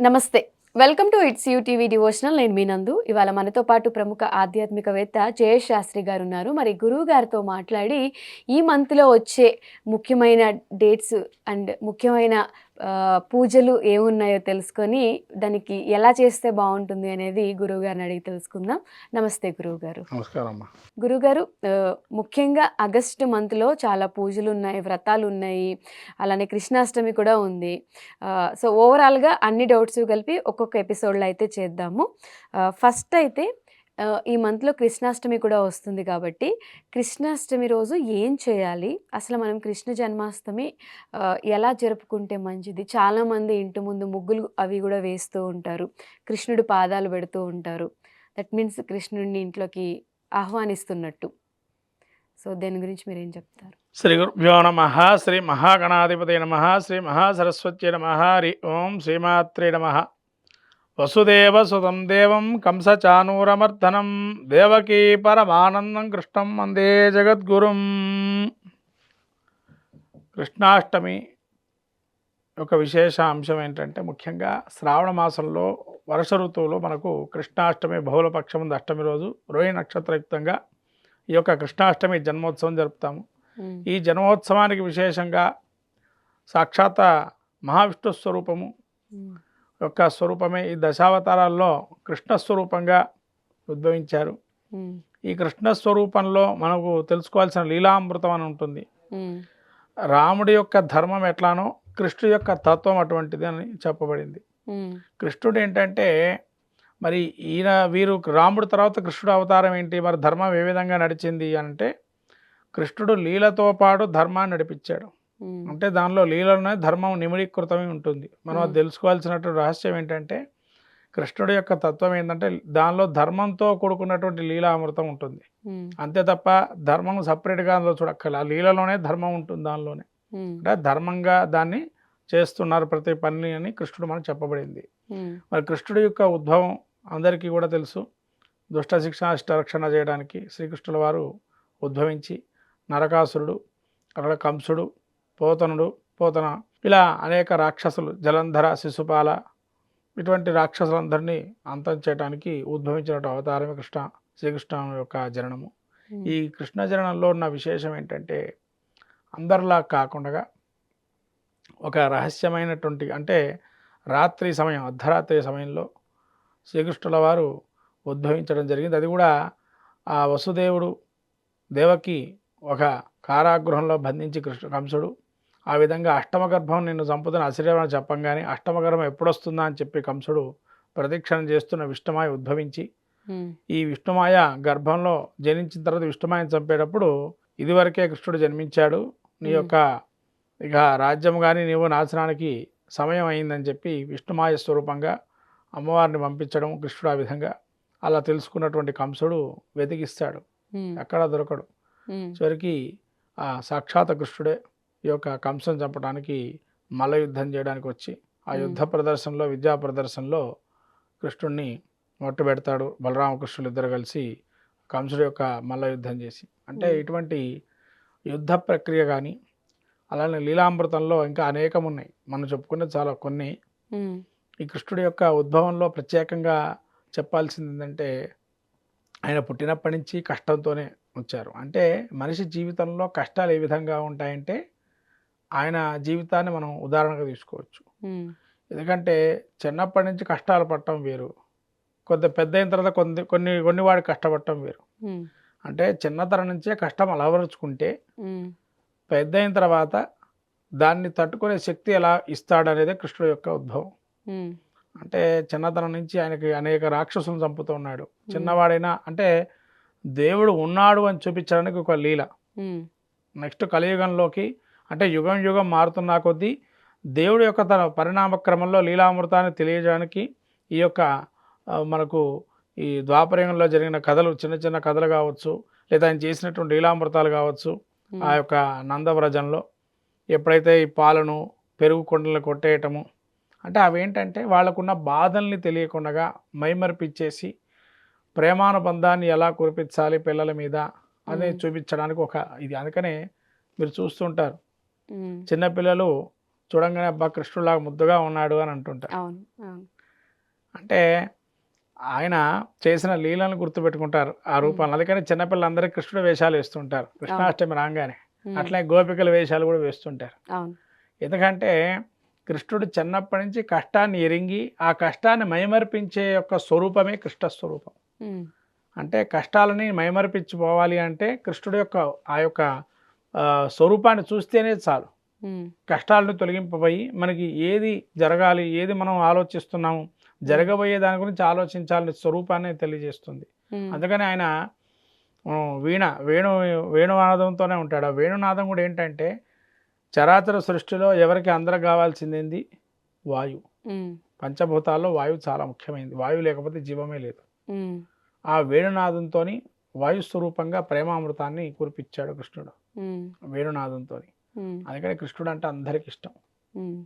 నమస్తే. Welcome to it's you TV devotional. నేను మీ నందు. ఇవాళ మనతో పాటు ప్రముఖ ఆధ్యాత్మికవేత్త జయేష్ శాస్త్రి గారున్నారు. మరి గురువు గారితో మాట్లాడి ఈ మంత్‌లో వచ్చే ముఖ్యమైన డేట్స్ అండ్ ముఖ్యమైన పూజలు ఏమున్నాయో తెలుసుకొని దానికి ఎలా చేస్తే బావుంటుంది అనేది గురువుగారిని అడిగి తెలుసుకుందాం. నమస్తే గురువుగారు. నమస్కారం అమ్మా. గురుగారు, ముఖ్యంగా ఆగస్టు మంత్‌లో చాలా పూజలున్నాయి, వ్రతాలున్నాయి. అలానే కృష్ణాష్టమి కూడా ఉంది. సో, ఓవరాల్‌గా అన్ని డౌట్స్ కలిపి ఒక్కొక్క ఎపిసోడ్‌లో అయితే చేద్దాము. ఫస్ట్ అయితే ఈ మంత్‌లో కృష్ణాష్టమి కూడా వస్తుంది కాబట్టి, కృష్ణాష్టమి రోజు ఏం చేయాలి? అసలు మనం కృష్ణ జన్మాష్టమి ఎలా జరుపుకుంటే మంచిది? చాలామంది ఇంటి ముందు ముగ్గులు అవి గూడా వేస్తూ ఉంటారు. కృష్ణుడి పాదాలు పెడుతూ ఉంటారు. దట్ మీన్స్ కృష్ణుడిని ఇంట్లోకి ఆహ్వానిస్తున్నట్టు. సో, దేని గురించి మీరేం చెప్తారు? శ్రీ గురుభ్యో నమ. శ్రీ మహాగణాధిపతి నమ. శ్రీ మహాసరస్వతి నమ. హరి ఓం శ్రీమాత్రే నమ. వసుదేవ సుతం దేవం కంసచానూరమర్దనం దేవకీ పరమానందం కృష్ణం వందే జగద్గురుం. కృష్ణాష్టమి యొక్క విశేష అంశం ఏంటంటే, ముఖ్యంగా శ్రావణ మాసంలో వర్ష ఋతువులో మనకు కృష్ణాష్టమి బహుళపక్షం అష్టమి రోజు రోహిణి నక్షత్రయుక్తంగా ఈ యొక్క కృష్ణాష్టమి జన్మోత్సవం జరుపుతాము. ఈ జన్మోత్సవానికి విశేషంగా సాక్షాత్ మహావిష్ణు స్వరూపము యొక్క స్వరూపమే ఈ దశావతారాల్లో కృష్ణ స్వరూపంగా ఉద్భవించారు. ఈ కృష్ణ స్వరూపంలో మనకు తెలుసుకోవాల్సిన లీలామృతం అని ఉంటుంది. రాముడి యొక్క ధర్మం ఎట్లానో కృష్ణుడి యొక్క తత్వం అటువంటిది అని చెప్పబడింది. కృష్ణుడు ఏంటంటే, మరి వీరు రాముడి తర్వాత కృష్ణుడు అవతారం ఏంటి, మరి ధర్మం ఏ విధంగా నడిచింది అంటే, కృష్ణుడు లీలతో పాటు ధర్మాన్ని నడిపించాడు. అంటే దానిలో లీలలోనే ధర్మం నిమిడీకృతమై ఉంటుంది. మనం అది తెలుసుకోవాల్సినటువంటి రహస్యం ఏంటంటే, కృష్ణుడి యొక్క తత్వం ఏంటంటే దానిలో ధర్మంతో కూడుకున్నటువంటి లీలామృతం ఉంటుంది. అంతే తప్ప ధర్మం సపరేట్గా అందులో చూడక్కర్లే. ఆ లీలలోనే ధర్మం ఉంటుంది. దానిలోనే అంటే ధర్మంగా దాన్ని చేస్తున్నారు ప్రతి పని అని కృష్ణుడు మనకు చెప్పబడింది. మరి కృష్ణుడి యొక్క ఉద్భవం అందరికీ కూడా తెలుసు. దుష్ట శిక్ష అష్టరక్షణ చేయడానికి శ్రీకృష్ణుల వారు ఉద్భవించి నరకాసురుడు, అక్కడ కంసుడు, పోతన ఇలా అనేక రాక్షసులు, జలంధర, శిశుపాల ఇటువంటి రాక్షసులందరినీ అంతం చేయడానికి ఉద్భవించిన అవతారమే శ్రీకృష్ణ యొక్క జననము. ఈ కృష్ణ జననంలో ఉన్న విశేషం ఏంటంటే, అందరిలా కాకుండా ఒక రహస్యమైనటువంటి, అంటే రాత్రి సమయం, అర్ధరాత్రి సమయంలో శ్రీకృష్ణుల వారు ఉద్భవించడం జరిగింది. అది కూడా ఆ వసుదేవుడు దేవకి ఒక కారాగృహంలో బంధించి కంసుడు ఆ విధంగా అష్టమ గర్భం నిన్ను చంపుతున్న అశరీరమని చెప్పంగానే అష్టమ గర్భం ఎప్పుడొస్తుందా అని చెప్పి కంసుడు ప్రదక్షిణ చేస్తున్న విష్ణుమాయ ఉద్భవించి, ఈ విష్ణుమాయ గర్భంలో జనించిన తర్వాత విష్ణుమాయని చంపేటప్పుడు, ఇదివరకే కృష్ణుడు జన్మించాడు, నీ యొక్క ఇక రాజ్యం కానీ నీవు నాశనానికి సమయం అయిందని చెప్పి విష్ణుమాయ స్వరూపంగా అమ్మవారిని పంపించడం. కృష్ణుడు ఆ విధంగా అలా తెలుసుకున్నటువంటి కంసుడు వెతికిస్తాడు, ఎక్కడా దొరకడు. చివరికి ఆ సాక్షాత్ కృష్ణుడే ఈ యొక్క కంసం చంపడానికి మల్ల యుద్ధం చేయడానికి వచ్చి ఆ యుద్ధ ప్రదర్శనలో, విద్యా ప్రదర్శనలో కృష్ణుడిని మొట్టు పెడతాడు. బలరామకృష్ణులు ఇద్దరు కలిసి కంసుడి యొక్క మల్ల యుద్ధం చేసి. అంటే ఇటువంటి యుద్ధ ప్రక్రియ కానీ, అలానే లీలామృతంలో ఇంకా అనేకం ఉన్నాయి. మనం చెప్పుకునే చాలా కొన్ని. ఈ కృష్ణుడి యొక్క ఉద్భవంలో ప్రత్యేకంగా చెప్పాల్సింది ఏంటంటే, ఆయన పుట్టినప్పటి నుంచి కష్టంతోనే వచ్చారు. అంటే మనిషి జీవితంలో కష్టాలు ఏ విధంగా ఉంటాయంటే, ఆయన జీవితాన్ని మనం ఉదాహరణగా తీసుకోవచ్చు. ఎందుకంటే చిన్నప్పటి నుంచి కష్టాలు పడటం వేరు, కొద్ది పెద్ద అయిన తర్వాత కొన్ని వాడు కష్టపడటం వేరు. అంటే చిన్నతనం నుంచే కష్టం అలవరుచుకుంటే పెద్ద అయిన తర్వాత దాన్ని తట్టుకునే శక్తి ఎలా ఇస్తాడనేదే కృష్ణుడు యొక్క ఉద్భవం. అంటే చిన్నతనం నుంచి ఆయనకి అనేక రాక్షసులను చంపుతూ ఉన్నాడు. చిన్నవాడైనా అంటే దేవుడు ఉన్నాడు అని చూపించడానికి ఒక లీల. నెక్స్ట్ కలియుగంలోకి, అంటే యుగం యుగం మారుతున్న కొద్దీ దేవుడి యొక్క తన పరిణామ క్రమంలో లీలామృతాన్ని తెలియజేయడానికి ఈ యొక్క మనకు ఈ ద్వాపరయుగంలో జరిగిన కథలు, చిన్న చిన్న కథలు కావచ్చు, లేదా ఆయన చేసినటువంటి లీలామృతాలు కావచ్చు. ఆ యొక్క నందవ్రజంలో ఎప్పుడైతే ఈ పాలను, పెరుగు కొండలను కొట్టేయటము, అంటే అవేంటంటే వాళ్ళకున్న బాధల్ని తెలియకుండా మైమరిపిచ్చేసి ప్రేమానుబంధాన్ని ఎలా కురిపించాలి పిల్లల మీద అనేది చూపించడానికి ఒక ఇది. అందుకనే మీరు చూస్తుంటారు చిన్నపిల్లలు చూడంగానే అబ్బా కృష్ణుడిలాగా ముద్దుగా ఉన్నాడు అని అంటుంటారు. అవును. అవును. అంటే ఆయన చేసిన లీలను గుర్తుపెట్టుకుంటారు ఆ రూపాలను. అందుకని చిన్నపిల్లలందరికీ కృష్ణుడి వేషాలు వేస్తుంటారు అవును. కృష్ణాష్టమి రాగానే. హ్మ్. అట్లే గోపికల వేషాలు కూడా వేస్తుంటారు. అవును. ఎందుకంటే కృష్ణుడు చిన్నప్పటి నుంచి కష్టాన్ని ఎరింగి ఆ కష్టాన్ని మైమరిపించే యొక్క స్వరూపమే కృష్ణ స్వరూపం. హ్మ్. అంటే కష్టాలని మైమరిపించిపోవాలి అంటే కృష్ణుడి యొక్క ఆ యొక్క స్వరూపాన్ని చూస్తేనే చాలు. హ్మ్. కష్టాలను తొలగింపబోయి మనకి ఏది జరగాలి, ఏది మనం ఆలోచిస్తున్నాము, హ్మ్. జరగబోయే దాని గురించి ఆలోచించాలనే స్వరూపాన్ని తెలియజేస్తుంది. హ్మ్. అందుకని ఆయన వేణునాదంతోనే ఉంటాడు. ఆ వేణునాదం కూడా ఏంటంటే చరాచర సృష్టిలో ఎవరికి అందరూ కావాల్సిందేంది? వాయువు. హ్మ్. పంచభూతాల్లో వాయువు చాలా ముఖ్యమైనది. వాయువు లేకపోతే జీవమే లేదు. హ్మ్. ఆ వేణునాదంతోని వాయు స్వరూపంగా ప్రేమామృతాన్ని కురిపించాడు కృష్ణుడు హ్మ్. వేణునాదంతోని. హ్మ్. అందుకని కృష్ణుడు అంటే అందరికి ఇష్టం. హ్మ్.